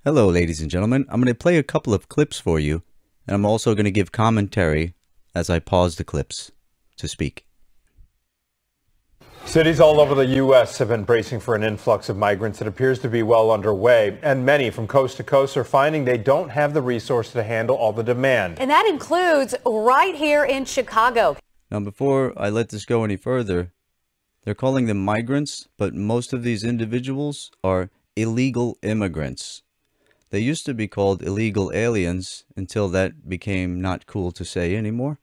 Hello, ladies and gentlemen. I'm going to play a couple of clips for you, and I'm also going to give commentary as I pause the clips to speak. Cities all over the U.S. have been bracing for an influx of migrants that appears to be well underway, and many from coast to coast are finding they don't have the resources to handle all the demand. And that includes right here in Chicago. Now, before I let this go any further, they're calling them migrants, but most of these individuals are illegal immigrants. They used to be called illegal aliens until that became not cool to say anymore.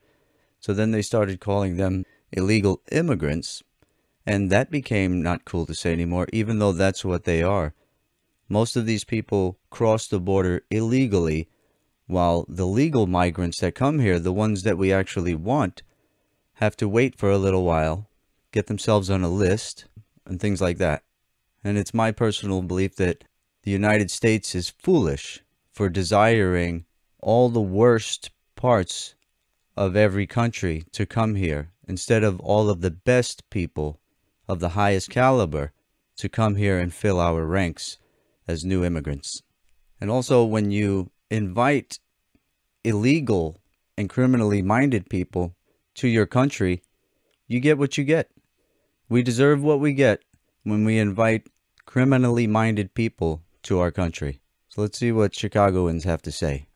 So then they started calling them illegal immigrants, and that became not cool to say anymore, even though that's what they are. Most of these people cross the border illegally, while the legal migrants that come here, the ones that we actually want, have to wait for a little while, get themselves on a list, and things like that. And it's my personal belief that the United States is foolish for desiring all the worst parts of every country to come here, instead of all of the best people of the highest caliber to come here and fill our ranks as new immigrants. And also, when you invite illegal and criminally minded people to your country, you get what you get. We deserve what we get when we invite criminally minded people to our country. So let's see what Chicagoans have to say.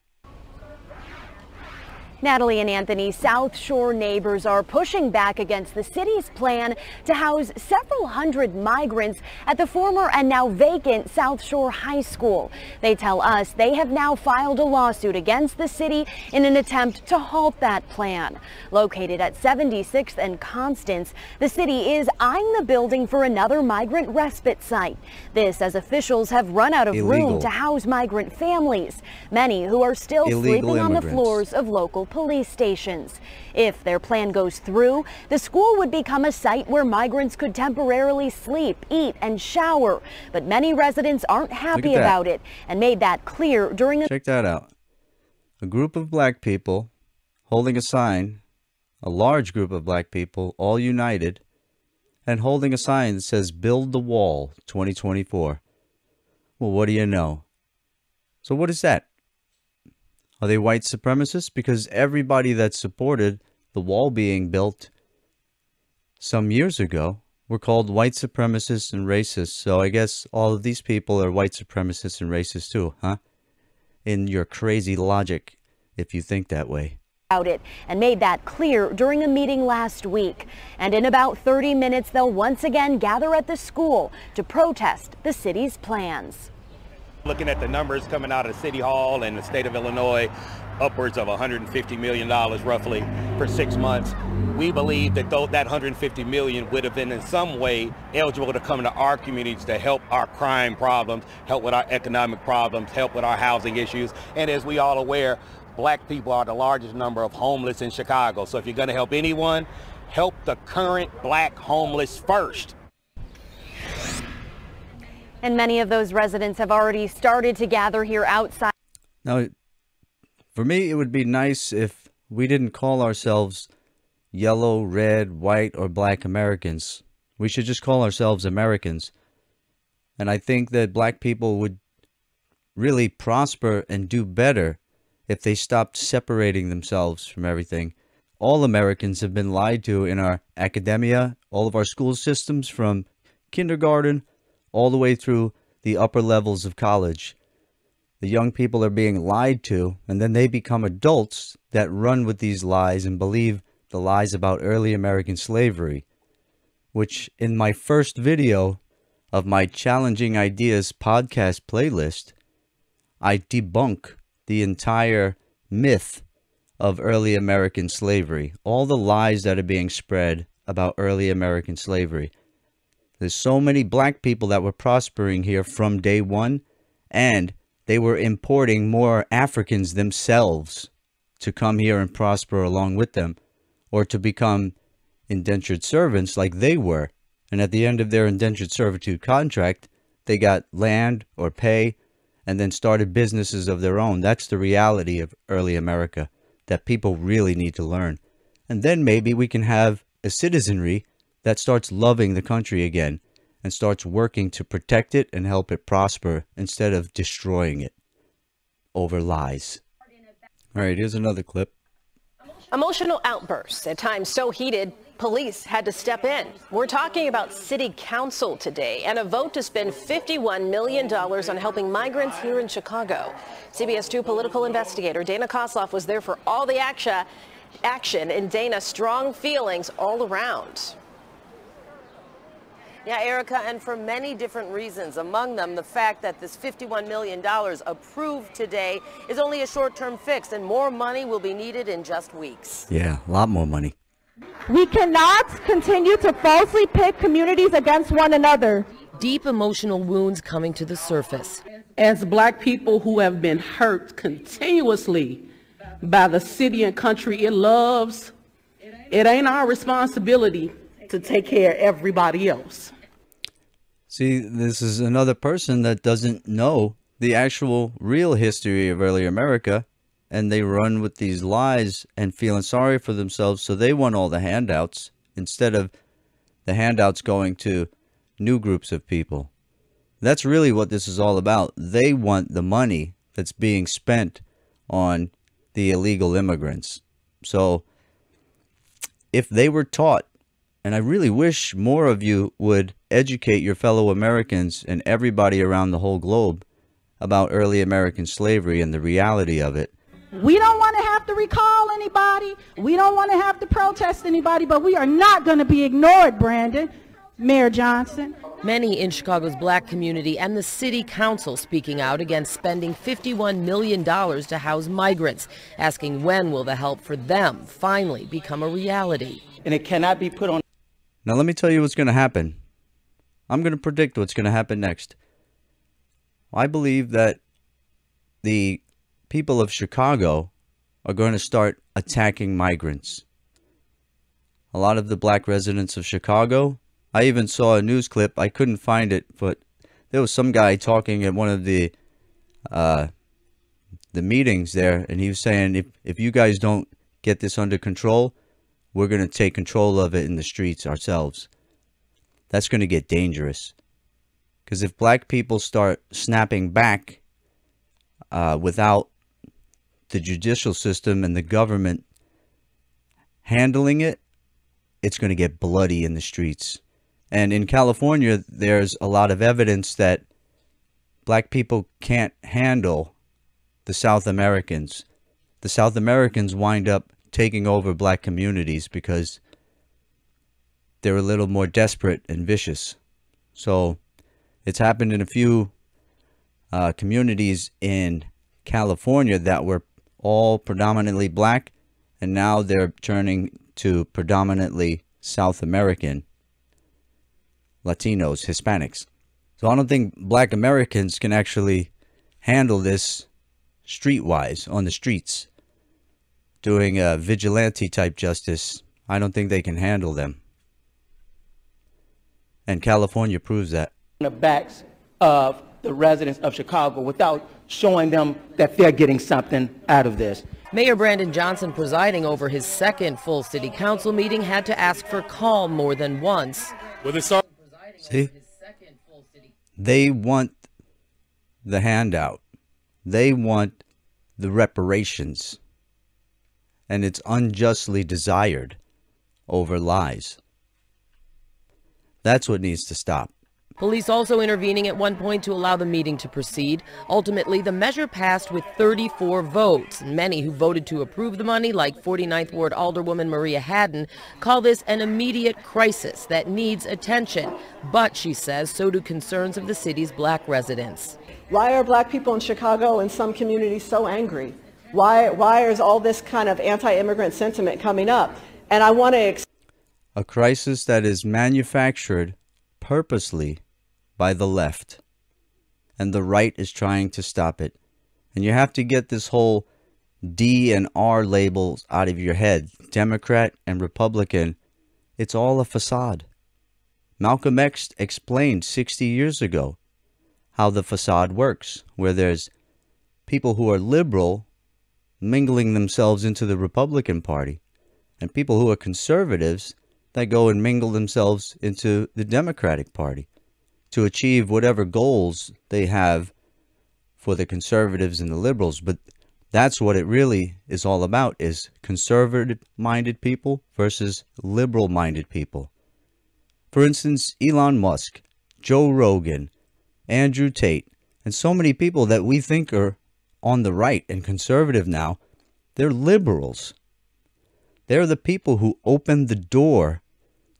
Natalie and Anthony, South Shore neighbors are pushing back against the city's plan to house several hundred migrants at the former and now vacant South Shore High School. They tell us they have now filed a lawsuit against the city in an attempt to halt that plan. Located at 76th and Constance, the city is eyeing the building for another migrant respite site. This as officials have run out of room to house migrant families, many who are still sleeping on the floors of local police stations. If their plan goes through, the school would become a site where migrants could temporarily sleep, eat, and shower. But many residents aren't happy about it and made that clear during a... Check that out. A group of black people holding a sign, a large group of black people, all united, and holding a sign that says, "Build the Wall 2024. Well, what do you know? So what is that? Are they white supremacists? Because everybody that supported the wall being built some years ago were called white supremacists and racists. So I guess all of these people are white supremacists and racists too, huh? In your crazy logic, if you think that way. It and made that clear during a meeting last week. And in about 30 minutes, they'll once again gather at the school to protest the city's plans. Looking at the numbers coming out of City Hall and the state of Illinois, upwards of $150 million roughly for 6 months. We believe that that $150 million would have been in some way eligible to come to our communities to help our crime problems, help with our economic problems, help with our housing issues. And as we all aware, black people are the largest number of homeless in Chicago. So if you're going to help anyone, help the current black homeless first. And many of those residents have already started to gather here outside. Now, for me, it would be nice if we didn't call ourselves yellow, red, white, or black Americans. We should just call ourselves Americans. And I think that black people would really prosper and do better if they stopped separating themselves from everything. All Americans have been lied to in our academia, all of our school systems, from kindergarten all the way through the upper levels of college. The young people are being lied to, and then they become adults that run with these lies and believe the lies about early American slavery, which in my first video of my Challenging Ideas podcast playlist, I debunk the entire myth of early American slavery, all the lies that are being spread about early American slavery. There's so many black people that were prospering here from day one, and they were importing more Africans themselves to come here and prosper along with them, or to become indentured servants like they were. And at the end of their indentured servitude contract, they got land or pay and then started businesses of their own. That's the reality of early America that people really need to learn. And then maybe we can have a citizenry that starts loving the country again and starts working to protect it and help it prosper instead of destroying it. over lies. All right, here's another clip. Emotional outbursts, at times so heated, police had to step in. We're talking about city council today and a vote to spend $51 million on helping migrants here in Chicago. CBS 2 political investigator Dana Kosloff was there for all the action, and Dana, strong feelings all around. Yeah, Erica, and for many different reasons, among them the fact that this $51 million approved today is only a short-term fix, and more money will be needed in just weeks. Yeah, a lot more money. We cannot continue to falsely pit communities against one another. Deep emotional wounds coming to the surface. As Black people who have been hurt continuously by the city and country it loves, it ain't our responsibility to take care of everybody else. See, this is another person that doesn't know the actual real history of early America, and they run with these lies and feeling sorry for themselves, so they want all the handouts instead of the handouts going to new groups of people. That's really what this is all about. They want the money that's being spent on the illegal immigrants. So if they were taught, and I really wish more of you would educate your fellow Americans and everybody around the whole globe about early American slavery and the reality of it. We don't want to have to recall anybody. We don't want to have to protest anybody, but we are not going to be ignored, Brandon. Mayor Johnson. Many in Chicago's Black community and the city council speaking out against spending $51 million to house migrants, asking when will the help for them finally become a reality. And it cannot be put on. Now let me tell you what's going to happen. I'm going to predict what's going to happen next. I believe that the people of Chicago are going to start attacking migrants. A lot of the Black residents of Chicago, I even saw a news clip, I couldn't find it, but there was some guy talking at one of the meetings there, and he was saying, if you guys don't get this under control, we're going to take control of it in the streets ourselves. That's going to get dangerous. Because if Black people start snapping back without the judicial system and the government handling it, it's going to get bloody in the streets. And in California, there's a lot of evidence that Black people can't handle the South Americans. The South Americans wind up taking over Black communities because they're a little more desperate and vicious. So it's happened in a few communities in California that were all predominantly Black, and now they're turning to predominantly South American, Latinos, Hispanics. So I don't think Black Americans can actually handle this streetwise on the streets. Doing a vigilante type justice, I don't think they can handle them. And California proves that. The backs of the residents of Chicago without showing them that they're getting something out of this. Mayor Brandon Johnson, presiding over his second full city council meeting, had to ask for calm more than once. See? They want the handout. They want the reparations. And it's unjustly desired over lies. That's what needs to stop. Police also intervening at one point to allow the meeting to proceed. Ultimately, the measure passed with 34 votes. Many who voted to approve the money, like 49th Ward Alderwoman Maria Haddon, call this an immediate crisis that needs attention. But, she says, so do concerns of the city's Black residents. Why are Black people in Chicago and some communities so angry? Why is all this kind of anti-immigrant sentiment coming up? And I want to... A crisis that is manufactured purposely by the left, and the right is trying to stop it. And you have to get this whole D and R labels out of your head. Democrat and Republican, it's all a facade. Malcolm X explained 60 years ago how the facade works, where there's people who are liberal mingling themselves into the Republican Party, and people who are conservatives that go and mingle themselves into the Democratic Party to achieve whatever goals they have for the conservatives and the liberals, but that's what it really is all about, is conservative-minded people versus liberal-minded people. For instance, Elon Musk, Joe Rogan, Andrew Tate, and so many people that we think are on the right and conservative now, they're liberals. They're the people who opened the door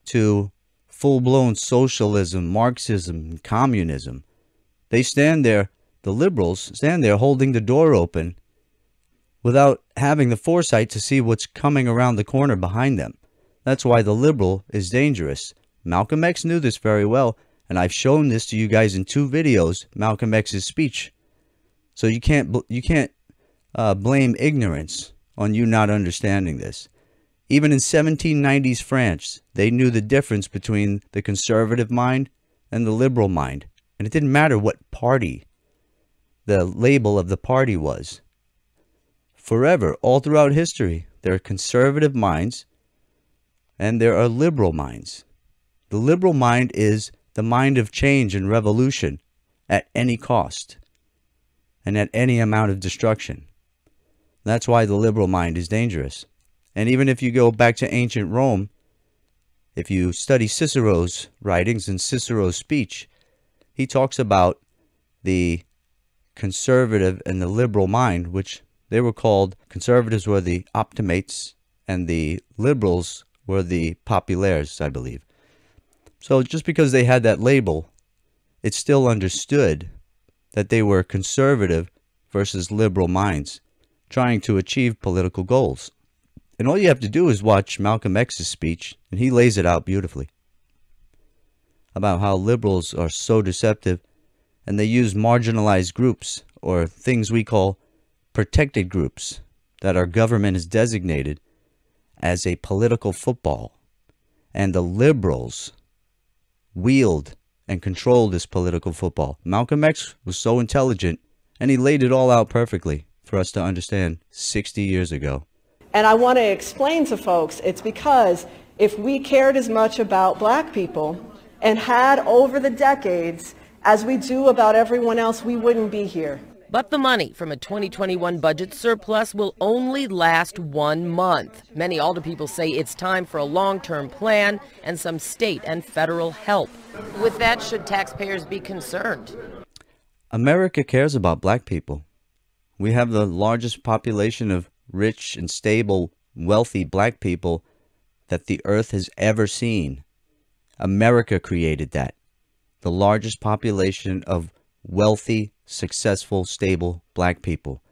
to full-blown socialism, Marxism, and communism. They stand there, the liberals stand there holding the door open without having the foresight to see what's coming around the corner behind them. That's why the liberal is dangerous. Malcolm X knew this very well, and I've shown this to you guys in 2 videos, Malcolm X's speech. So you can't blame ignorance on you not understanding this. Even in 1790s France, they knew the difference between the conservative mind and the liberal mind. And it didn't matter what party the label of the party was. Forever, all throughout history, there are conservative minds and there are liberal minds. The liberal mind is the mind of change and revolution at any cost and at any amount of destruction. That's why the liberal mind is dangerous. And even if you go back to ancient Rome, if you study Cicero's writings and Cicero's speech, he talks about the conservative and the liberal mind, which they were called, conservatives were the optimates and the liberals were the populaires, I believe. So just because they had that label, it's still understood that they were conservative versus liberal minds trying to achieve political goals. And all you have to do is watch Malcolm X's speech, and he lays it out beautifully about how liberals are so deceptive, and they use marginalized groups or things we call protected groups that our government has designated as a political football. And the liberals wield and control this political football. Malcolm X was so intelligent, and he laid it all out perfectly for us to understand 60 years ago. And I want to explain to folks, it's because if we cared as much about black people and had over the decades as we do about everyone else, we wouldn't be here. But the money from a 2021 budget surplus will only last 1 month. Many alderpeople say it's time for a long-term plan and some state and federal help. With that, should taxpayers be concerned? America cares about black people. We have the largest population of rich and stable, wealthy black people that the earth has ever seen. America created that. The largest population of wealthy, successful, stable black people.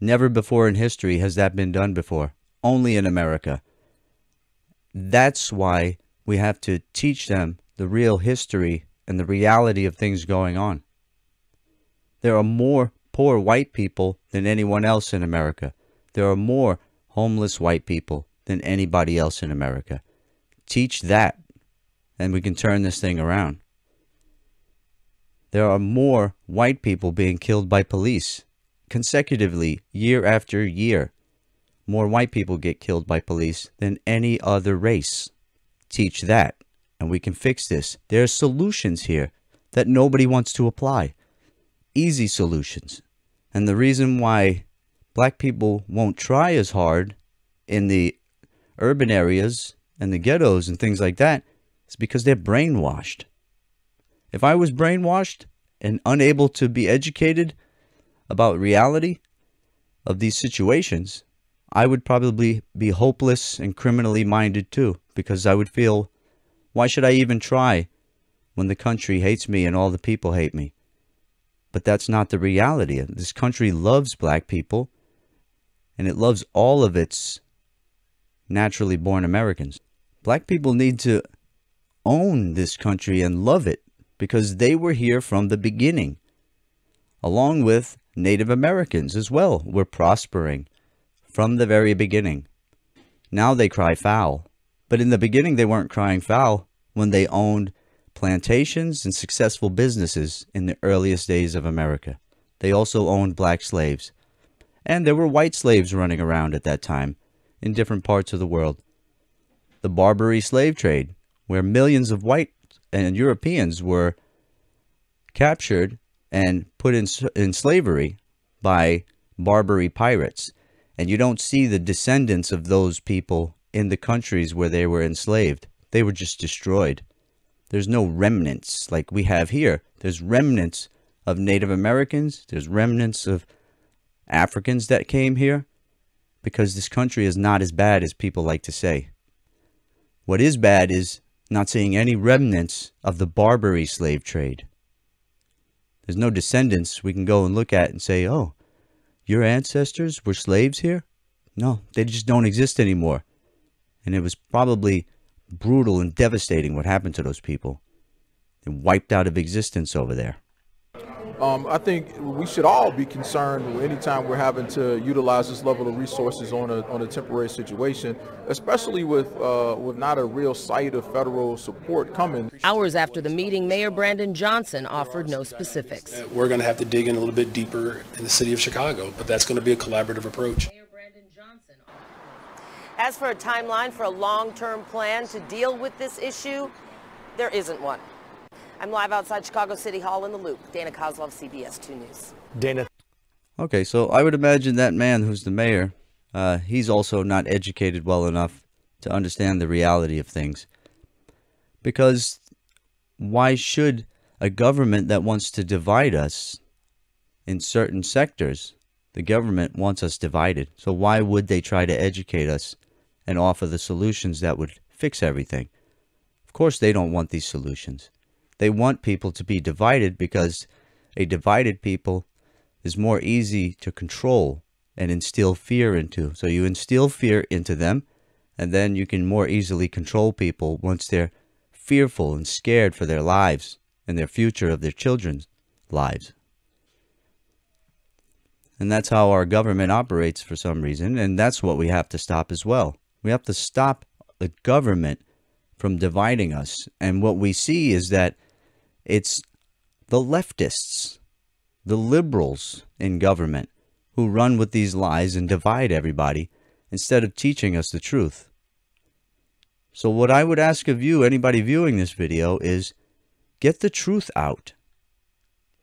Never before in history has that been done before. Only in America. That's why we have to teach them the real history and the reality of things going on. There are more poor white people than anyone else in America. There are more homeless white people than anybody else in America. Teach that, and we can turn this thing around. There are more white people being killed by police consecutively, year after year. More white people get killed by police than any other race. Teach that, and we can fix this. There are solutions here that nobody wants to apply. Easy solutions. And the reason why black people won't try as hard in the urban areas and the ghettos and things like that is because they're brainwashed. If I was brainwashed and unable to be educated about reality of these situations, I would probably be hopeless and criminally minded too, because I would feel, why should I even try when the country hates me and all the people hate me? But that's not the reality. This country loves black people, and it loves all of its naturally born Americans. Black people need to own this country and love it because they were here from the beginning, along with Native Americans as well. Were prospering from the very beginning. Now they cry foul, but in the beginning they weren't crying foul when they owned plantations and successful businesses in the earliest days of America. They also owned black slaves. And there were white slaves running around at that time in different parts of the world. The Barbary slave trade, where millions of white and Europeans were captured and put in slavery by Barbary pirates. And you don't see the descendants of those people in the countries where they were enslaved. They were just destroyed. There's no remnants like we have here. There's remnants of Native Americans. There's remnants of Africans that came here, because this country is not as bad as people like to say. What is bad is not seeing any remnants of the Barbary slave trade. There's no descendants we can go and look at and say, oh, your ancestors were slaves here? No, they just don't exist anymore. And it was probably brutal and devastating what happened to those people. They wiped out of existence over there. I think we should all be concerned anytime we're having to utilize this level of resources on a temporary situation, especially with not a real sight of federal support coming. Hours after the meeting, Mayor Brandon Johnson offered no specifics. We're going to have to dig in a little bit deeper in the city of Chicago, but that's going to be a collaborative approach. As for a timeline for a long-term plan to deal with this issue, there isn't one. I'm live outside Chicago City Hall in the Loop. Dana Kozlov, CBS 2 News. Dana. Okay, so I would imagine that man who's the mayor, he's also not educated well enough to understand the reality of things. Because why should a government that wants to divide us in certain sectors, the government wants us divided. So why would they try to educate us and offer the solutions that would fix everything? Of course they don't want these solutions. They want people to be divided because a divided people is more easy to control and instill fear into. So you instill fear into them, and then you can more easily control people once they're fearful and scared for their lives and their future of their children's lives. And that's how our government operates for some reason, and that's what we have to stop as well. We have to stop the government from dividing us. And what we see is that it's the leftists, the liberals in government who run with these lies and divide everybody instead of teaching us the truth. So what I would ask of you, anybody viewing this video, is get the truth out.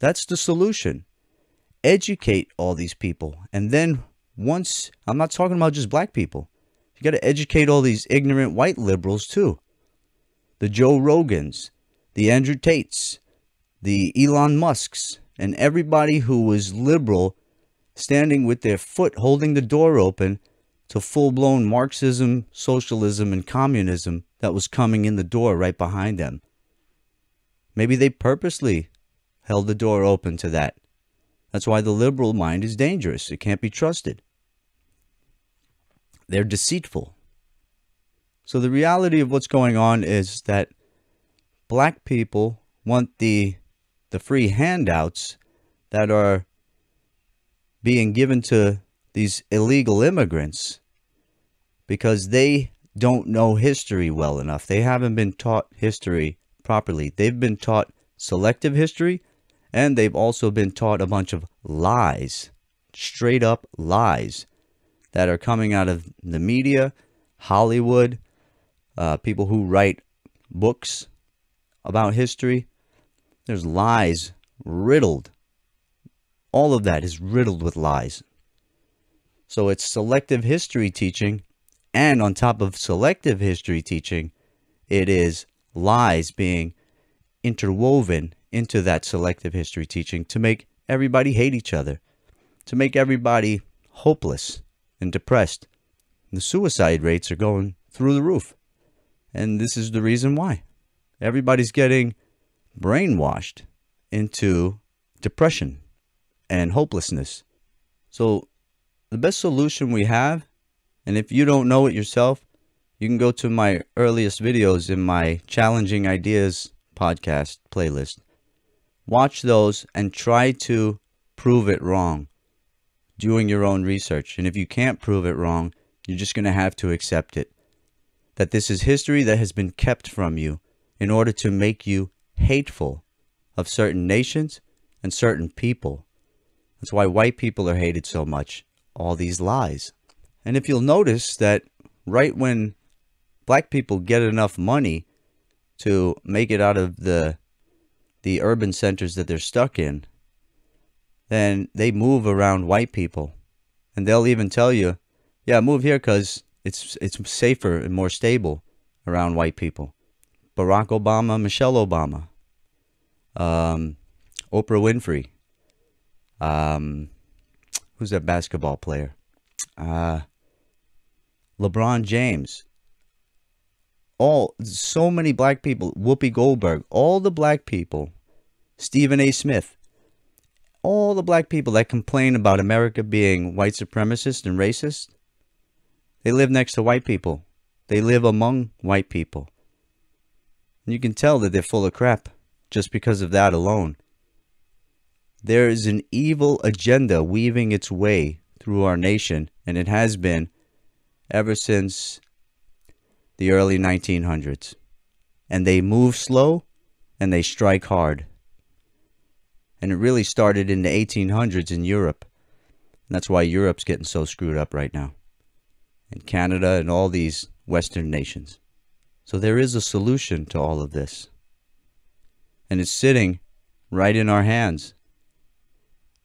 That's the solution. Educate all these people. And then once, I'm not talking about just black people. You got to educate all these ignorant white liberals too. The Joe Rogans, the Andrew Tates, the Elon Musks, and everybody who was liberal, standing with their foot holding the door open to full-blown Marxism, socialism, and communism that was coming in the door right behind them. Maybe they purposely held the door open to that. That's why the liberal mind is dangerous. It can't be trusted. They're deceitful. So the reality of what's going on is that black people want the free handouts that are being given to these illegal immigrants because they don't know history well enough. They haven't been taught history properly. They've been taught selective history, and they've also been taught a bunch of lies, straight up lies that are coming out of the media, Hollywood, people who write books about history. There's lies riddled. All of that is riddled with lies. So it's selective history teaching, and on top of selective history teaching, it is lies being interwoven into that selective history teaching to make everybody hate each other, to make everybody hopeless and depressed. The suicide rates are going through the roof. And this is the reason why. Everybody's getting brainwashed into depression and hopelessness. So the best solution we have, and if you don't know it yourself, you can go to my earliest videos in my Challenging Ideas podcast playlist. Watch those and try to prove it wrong, doing your own research. And if you can't prove it wrong, you're just going to have to accept it. That this is history that has been kept from you in order to make you hateful of certain nations and certain people. That's why white people are hated so much. All these lies. And if you'll notice that right when black people get enough money to make it out of the urban centers that they're stuck in, then they move around white people. And they'll even tell you, yeah, move here because it's safer and more stable around white people. Barack Obama, Michelle Obama, Oprah Winfrey, who's that basketball player? LeBron James. So many black people. Whoopi Goldberg. All the black people. Stephen A. Smith. All the black people that complain about America being white supremacist and racist, they live next to white people. They live among white people. And you can tell that they're full of crap just because of that alone. There is an evil agenda weaving its way through our nation, and it has been ever since the early 1900s. And they move slow and they strike hard. And it really started in the 1800s in Europe. And that's why Europe's getting so screwed up right now. And Canada and all these Western nations. So there is a solution to all of this. And it's sitting right in our hands.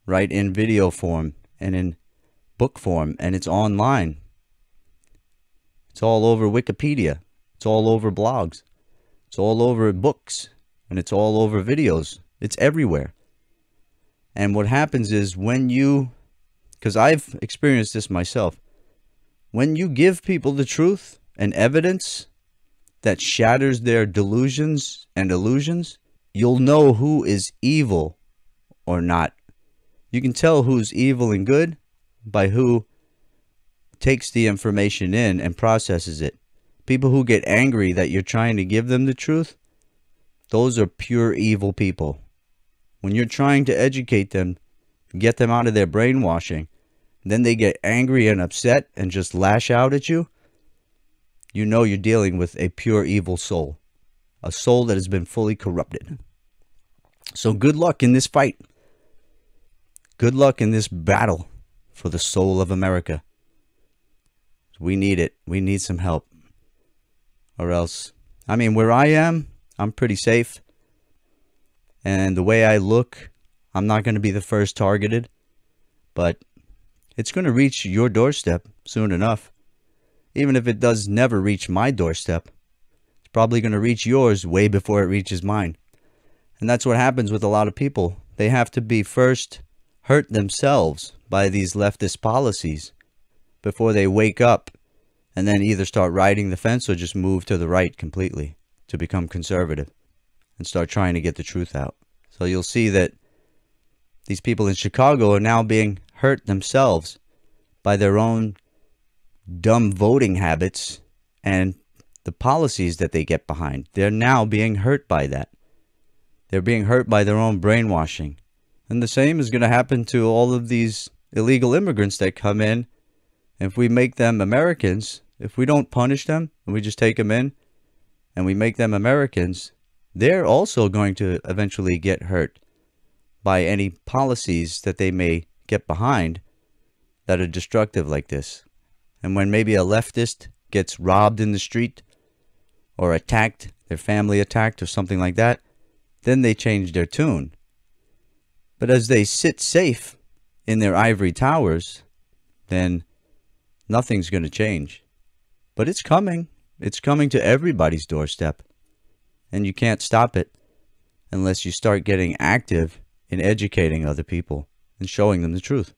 Right in video form and in book form. And it's online. It's all over Wikipedia. It's all over blogs. It's all over books. And it's all over videos. It's everywhere. And what happens is when you, because I've experienced this myself, when you give people the truth and evidence that shatters their delusions and illusions, you'll know who is evil or not. You can tell who's evil and good by who takes the information in and processes it. People who get angry that you're trying to give them the truth, those are pure evil people. When you're trying to educate them, get them out of their brainwashing, then they get angry and upset and just lash out at you, you know you're dealing with a pure evil soul. A soul that has been fully corrupted. So good luck in this fight. Good luck in this battle for the soul of America. We need it. We need some help. Or else, I mean, where I am, I'm pretty safe. And the way I look, I'm not going to be the first targeted. But it's going to reach your doorstep soon enough. Even if it does never reach my doorstep, it's probably going to reach yours way before it reaches mine. And that's what happens with a lot of people. They have to be first hurt themselves by these leftist policies before they wake up and then either start riding the fence or just move to the right completely to become conservative and start trying to get the truth out. So you'll see that these people in Chicago are now being hurt themselves by their own dumb voting habits and the policies that they get behind. They're now being hurt by that. They're being hurt by their own brainwashing. And the same is going to happen to all of these illegal immigrants that come in. If we make them Americans, if we don't punish them and we just take them in and we make them Americans, they're also going to eventually get hurt by any policies that they may get behind that are destructive like this. And when maybe a leftist gets robbed in the street or attacked, their family attacked or something like that, then they change their tune. But as they sit safe in their ivory towers, then nothing's going to change. But it's coming. It's coming to everybody's doorstep. And you can't stop it unless you start getting active in educating other people and showing them the truth.